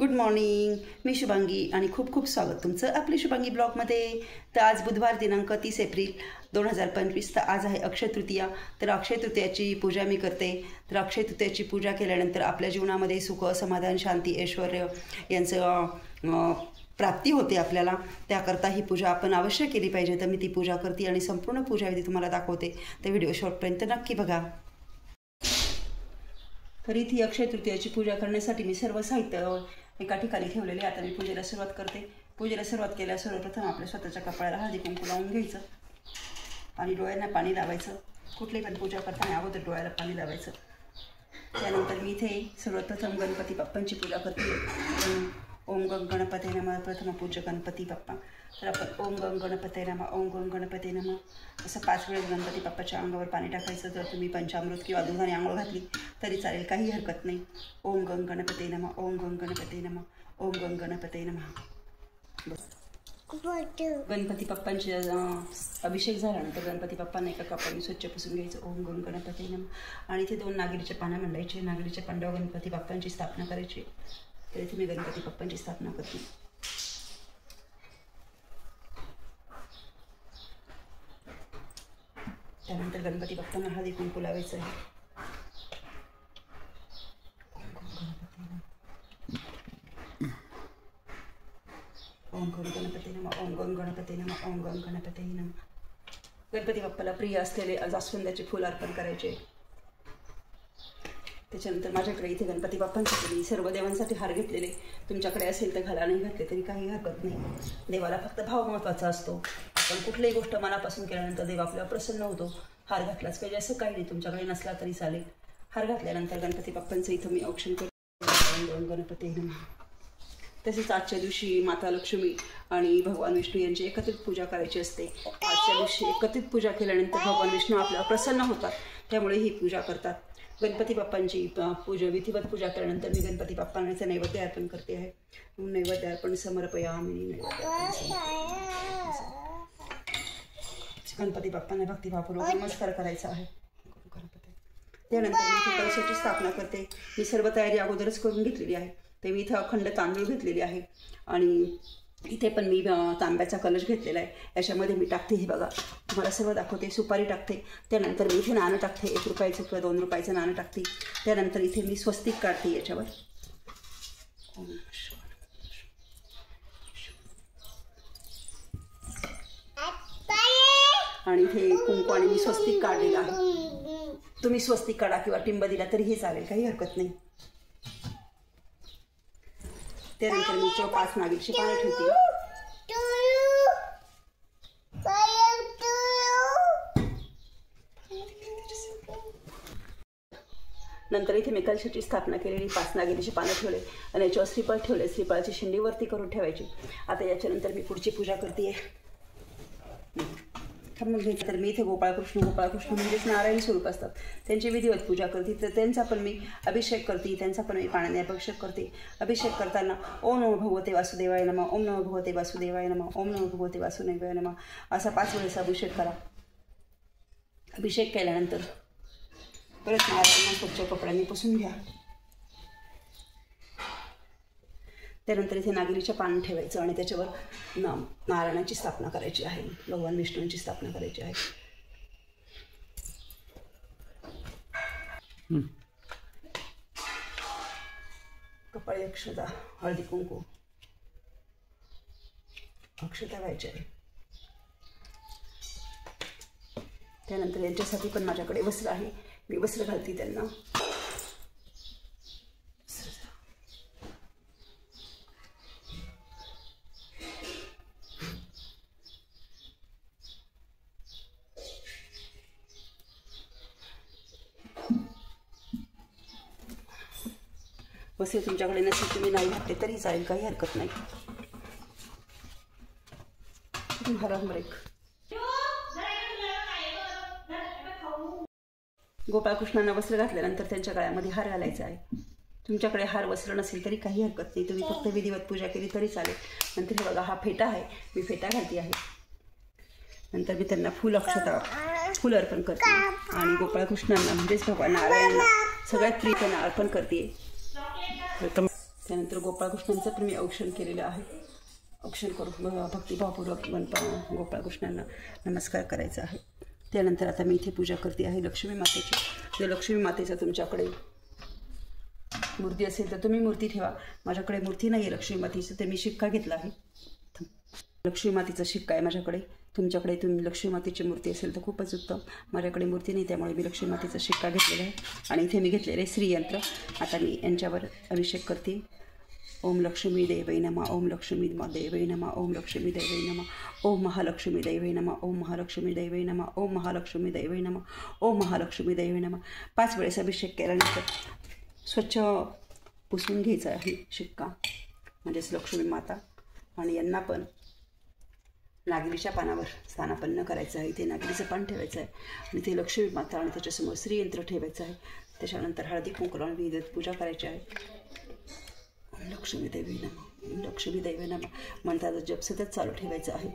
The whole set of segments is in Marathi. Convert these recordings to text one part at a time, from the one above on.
गुड मॉर्निंग, मी शुभांगी आणि खूप खूप स्वागत तुमचं आपली शुभांगी ब्लॉगमध्ये। तर आज बुधवार दिनांक 30 एप्रिल 2025। तर आज आहे अक्षय तृतीया। तर अक्षय तृतीयाची पूजा मी करते। तर अक्षय तृतीयाची पूजा केल्यानंतर आपल्या जीवनामध्ये सुख, समाधान, शांती, ऐश्वर यांचं प्राप्ती होते आपल्याला। त्याकरता ही पूजा आपण अवश्य केली पाहिजे। तर मी ती पूजा करते आणि संपूर्ण पूजाविधी तुम्हाला दाखवते। तर व्हिडिओ शेवटपर्यंत नक्की बघा। तर इथे अक्षय तृतीयाची पूजा करण्यासाठी मी सर्व साहित्य एका ठिकाणी ठेवलेले। आता मी पूजेला सुरुवात करते। पूजेला सुरुवात केल्या सर्वप्रथम आपल्या स्वतःच्या कपाळाला हळदी कुंकू लावून घ्यायचं आणि डोळ्यांना पाणी लावायचं। कुठली पण पूजा करताना अगोदर डोळ्याला पाणी लावायचं। त्यानंतर मी इथे सर्वप्रथम गणपती बाप्पांची पूजा करते। ओम गं गणपते नमः। प्रथम पूज्य गणपती बाप्पा। तर आपण ओम गं गणपते नमः, ओम गं गणपते नमः असं 5 वेळेस गणपती बाप्पाच्या अंगावर पाणी टाकायचं। जर तुम्ही पंचामृत किंवा दुधाने आंघोळ घातली तरी चालेल, काही हरकत नाही। ओम गं गणपते नमः, ओम गं गणपते नमः, ओम गं गणपते नमः। गणपती बाप्पांचे अभिषेक झाल्यानंतर गणपती बाप्पांना एका कपाने स्वच्छ पुसून घ्यायचं। ओम गं गणपते नमः। आणि इथे 2 नागरीचे पानं मांडायचे। नागरीच्या पांड्यावर गणपती बाप्पांची स्थापना करायची। तर इथे मी गणपती बाप्पांची स्थापना करते। त्यानंतर गणपती बाप्पांना हळदी कुंकू लावायचं आहे। ओम गं गणपते नमः, ओम गं गणपते नमः, ओम गं गणपते नमः। गणपती बाप्पाला प्रिय असलेले जास्वंदाचे फूल अर्पण करायचे। त्याच्यानंतर माझ्याकडे इथे गणपती बाप्पांसाठी मी सर्व देवांसाठी हार घेतलेले। तुमच्याकडे असेल तर घाला, नाही घातले तरी काही हरकत नाही। देवाला फक्त भाव महत्त्वाचा असतो। आपण कुठलीही गोष्ट मनापासून केल्यानंतर देव आपल्याला प्रसन्न होतो। हार घातलाच पाहिजे असं काही नाही, तुमच्याकडे नसला तरी चालेल। हार घातल्यानंतर गणपती बाप्पांचं इथं मी औक्षण करते। गणपती नमः। तसेच आजच्या दिवशी माता लक्ष्मी आणि भगवान विष्णू यांची एकत्रित पूजा करायची असते। आजच्या दिवशी एकत्रित पूजा केल्यानंतर भगवान विष्णू आपल्याला प्रसन्न होतात, त्यामुळे ही पूजा करतात। गणपती बाप्पांची पूजा विधिवत पूजा केल्यानंतर मी गणपती बाप्पांचे नैवेद्य अर्पण करते आहे। नैवेद्य अर्पण समर्पयामि। गणपती बाप्पांना भक्तिभावपूर्वक नमस्कार करायचा आहे। त्यानंतर मी इथे कलशाची स्थापना करते। मी सर्व तयारी अगोदरच करून घेतलेली आहे। ते मी इथं अखंड तांदूळ घेतलेले आहे आणि इथे पण मी तांब्याचा कलश घेतलेला आहे। याच्यामध्ये मी टाकते, हे बघा तुम्हाला सर्व दाखवते। सुपारी टाकते, त्यानंतर मी इथे नाणं टाकते। 1 रुपयाचं किंवा 2 रुपयाचं नाणं टाकते। त्यानंतर इथे मी स्वस्तिक काढते याच्यावर। आणि इथे कुंकू आणि मी स्वस्तिक काढलेलं आहे। तुम्ही स्वस्तिक काढा किंवा टिंब दिला तरीही चालेल, काही हरकत नाही। त्यानंतर मी 5 नागरीची पानं ठेवते। नंतर इथे मी कलशाची स्थापना केलेली 5 नागरीची पानं ठेवले आणि याच्यावर श्रीफळ ठेवले। श्रीफळाची शिंडी वरती करून ठेवायची। आता याच्यानंतर मी पुढची पूजा करते। तर मी इथे गोपाळकृष्ण म्हणजेच नारायण स्वरूप असतात, त्यांची विधिवत पूजा करते। तर त्यांचा पण मी अभिषेक करते, त्यांचा पण मी पाण्याने अभिषेक करते। अभिषेक करताना ओम नमो भगवते वासुदेवाय नमः, ओम नमो भगवते वासुदेवाय नमः, ओम नमो भगवते वासुदेवाय नमः असा 5 वेळेस अभिषेक करा। अभिषेक केल्यानंतर परत नारायणांना स्वच्छ कपड्यांनी पुसून घ्या। त्यानंतर इथे नागरीच्या पानं ठेवायचं आणि त्याच्यावर नारायणाची स्थापना करायची आहे। भगवान विष्णूंची स्थापना करायची आहे। कपाळी अक्षता, हळदी कुंकू, अक्षता व्हायची आहे। त्यानंतर यांच्यासाठी पण माझ्याकडे वस्त्र आहे, मी वस्त्र घालते त्यांना। वस्त्र तुमच्याकडे नसेल तुम्ही नाही घातले तरी चालेल, काही हरकत नाही। गोपाळकृष्णांना वस्त्र घातल्यानंतर त्यांच्या गळ्यामध्ये हार घालायचा आहे। तुमच्याकडे हार वस्त्र नसेल तरी काही हरकत नाही, तुम्ही फक्त विधिवत पूजा केली तरी चालेल। नंतर हे बघा, हा फेटा आहे, मी फेटा घालते आहे। नंतर मी त्यांना फूल अर्पण करते आणि गोपाळकृष्णांना म्हणजेच भगवान नारायणांना सगळ्यात प्रिय अर्पण करते। त्यानंतर गोपाळकृष्णांचं पण मी औक्षण केलेलं आहे. औक्षण करून भक्तिभावपूर्वक गोपाळकृष्णांना नमस्कार करायचा आहे. त्यानंतर आता मी इथे पूजा करते आहे लक्ष्मी मातेची. जर लक्ष्मी मातेचा तुमच्याकडे मूर्ती असेल तर तुम्ही मूर्ती ठेवा. माझ्याकडे मूर्ती नाही आहे लक्ष्मी मातेची, तर मी शिक्का घेतला आहे. लक्ष्मी मातेचा शिक्का आहे माझ्याकडे. तुमच्याकडे लक्ष्मी मातेची मूर्ती असेल तर खूपच उत्तम. माझ्याकडे मूर्ती नाही, त्यामुळे मी लक्ष्मी मातेचा शिक्का घेतलेला आहे. आणि इथे मी घेतलेले श्रीयंत्र. आता मी यांच्यावर अभिषेक करते. ओम लक्ष्मी देवै नमः, ओम लक्ष्मी देवै नमः, ओम लक्ष्मी देवै नमः, ओम महालक्ष्मी देवै नमः, ओम महालक्ष्मी देवै नमः, ओम महालक्ष्मी देवै नमः, ओम महालक्ष्मी देवै नमः. 5 वेळेस अभिषेक केल्यानंतर स्वच्छ पुसून घ्यायचा आहे शिक्का, म्हणजेच लक्ष्मी माता. आणि यांना पण नागरीच्या पानावर स्थानापन्न करायचं आहे. इथे नागरीचं पान ठेवायचं आहे आणि ते लक्ष्मी माता आणि त्याच्यासमोर श्रीयंत्र ठेवायचं आहे. त्याच्यानंतर हळदी कुंकू लावून विधिवत पूजा करायची आहे. लक्ष्मी देवी नमः, लक्ष्मी देवी नमः मंत्राचा जप सतत चालू ठेवायचा आहे.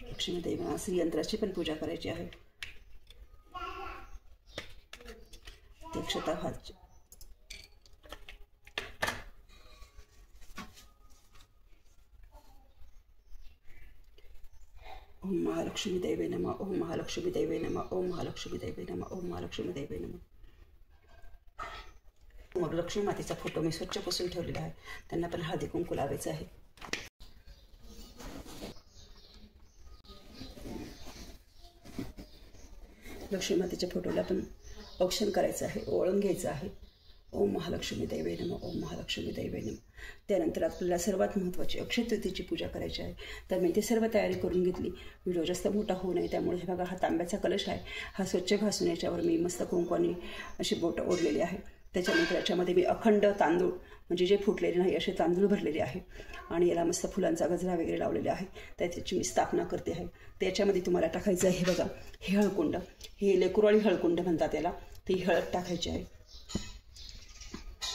लक्ष्मी देवी नमः. श्रीयंत्राची पण पूजा करायची आहे. दक्षता हात ओम महालक्ष्मी देवे नमः, ओम महालक्ष्मी देवे नमः, ओम महालक्ष्मी देवे नमः, ओम महालक्ष्मी देवे नमः. मग लक्ष्मी मातेचा फोटो मी स्वच्छ पुसून ठेवलेला आहे. त्यांना पण हळदी कुंकू लावायचं आहे. लक्ष्मी मातेच्या फोटोला पण औक्षण करायचं आहे, ओळून घ्यायचं आहे. ओम महालक्ष्मी देवे नमः, ओम महालक्ष्मी देवे नमः. त्यानंतर आपल्याला सर्वात महत्त्वाची अक्षय तृतीयेची पूजा करायची आहे. तर मी ते सर्व तयारी करून घेतली. व्हिडिओ जास्त मोठा होऊ नये त्यामुळे हे बघा, हा तांब्याचा कलश आहे. हा स्वच्छ घासून याच्यावर मी मस्त कुंकवाने अशी बोटं ओढलेली आहे. त्याच्यानंतर याच्यामध्ये मी अखंड तांदूळ, म्हणजे जे फुटलेले नाही असे तांदूळ भरलेले आहे. आणि याला मस्त फुलांचा गजरा वगैरे लावलेला आहे. त्याची मी स्थापना करते आहे. त्याच्यामध्ये तुम्हाला टाकायचं आहे, हे बघा, हे हळकुंड, हे लेकुरवाळी हळकुंड म्हणतात याला. ती हळद टाकायची आहे.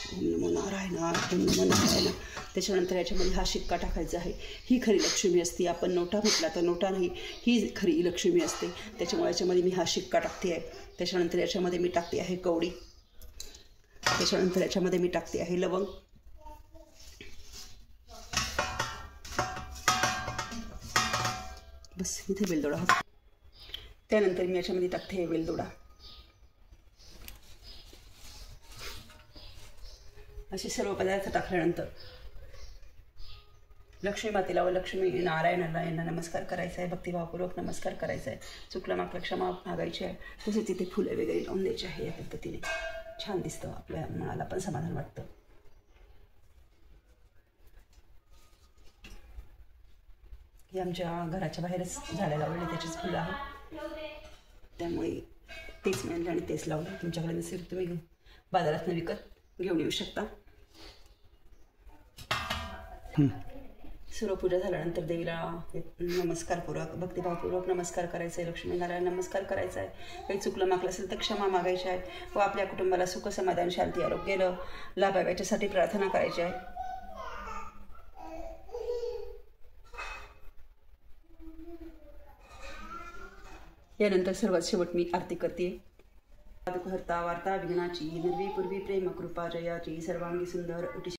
ओम नमो नारायणा, ओम नमो नारायणा. त्याच्यानंतर याच्यामध्ये हा शिक्का टाकायचा आहे. ही खरी लक्ष्मी असते. आपण नोटा म्हटला तर नोटा नाही, ही खरी लक्ष्मी असते. त्याच्यामुळे याच्यामध्ये मी हा शिक्का टाकते आहे. त्याच्यानंतर याच्यामध्ये मी टाकते आहे कवडी. त्याच्यानंतर याच्यामध्ये मी टाकते आहे लवंग. बस, इथे वेलदोडा होता. त्यानंतर मी याच्यामध्ये टाकते वेलदोडा. असे सर्व पदार्थ टाकल्यानंतर लक्ष्मी मातेला व लक्ष्मी नारायणाला यांना नमस्कार करायचा आहे. भक्तिभावपूर्वक नमस्कार करायचा आहे. चुकलं मागलं क्षमा मागायची आहे. तसेच इथे फुलं वगैरे लावून द्यायची आहे. या पद्धतीने छान दिसतं, आपल्या मनाला पण समाधान वाटतं. हे आमच्या घराच्या बाहेरच झाडं लावलेली त्याचीच फुलं आहे. त्यामुळे तेच मी आणलं आणि तेच लावलं. तुमच्याकडे नसेल तुम्ही बाजारातून विकत घेऊन येऊ शकता. सर्व पूजा झाल्यानंतर देवीला नमस्कारपूर्वक भक्तिभावपूर्वक नमस्कार करायचा आहे. लक्ष्मीनारायण नमस्कार करायचा आहे. काही चुकलं मागलं असेल तर क्षमा मागायची आहे व आपल्या कुटुंबाला सुख समाधान शांती आरोग्य लाभावे याच्यासाठी प्रार्थना करायची आहे. यानंतर सर्वात शेवट मी आरती करते. हरता वार्ता विघ्नाची निर्वी पूर्वी प्रेम कृपा जयाची सर्वांगी सुंदर उटी.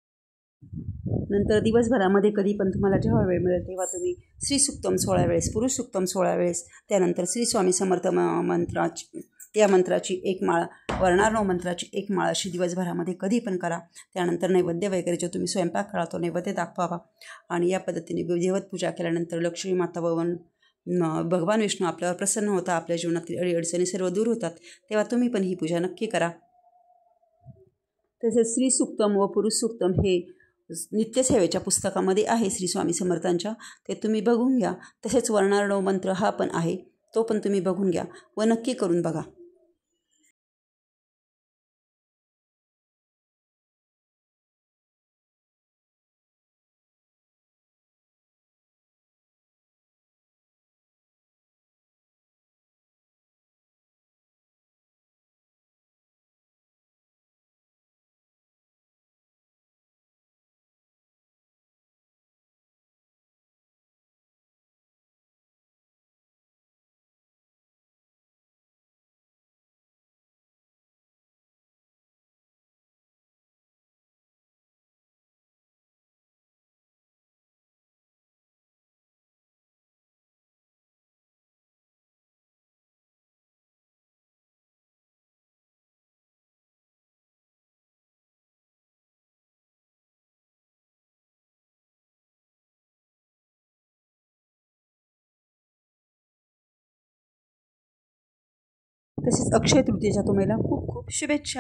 नंतर दिवसभरामध्ये कधी पण तुम्हाला जेव्हा वेळ मिळेल तेव्हा तुम्ही श्री सुक्तम 16 वेळेस, पुरुष सुक्तम 16 वेळेस, त्यानंतर श्री स्वामी समर्थ मंत्राची या मंत्राची एक माळ, वर्णार्णव मंत्राची एक माळ अशी दिवसभरामध्ये कधी पण करा. त्यानंतर नैवेद्य वगैरे जो तुम्ही स्वयंपाक करा तो नैवेद्य दाखवावा. आणि या पद्धतीने विधिवत पूजा केल्यानंतर लक्ष्मी माता भगवान विष्णू आपल्यावर प्रसन्न होता. आपल्या जीवनातील अडीअडचणी सर्व दूर होतात. तेव्हा तुम्ही पण ही पूजा नक्की करा. तसेच श्री सुक्तम व पुरुष सुक्तम हे नित्यसेवेच्या पुस्तकामध्ये आहे श्री स्वामी समर्थांच्या, ते तुम्ही बघून घ्या. तसेच वर्णार्णव मंत्र हा पण आहे, तो पण तुम्ही बघून घ्या व नक्की करून बघा. तसेच अक्षय तृतीयेच्या तुम्हाला खूप खूप शुभेच्छा.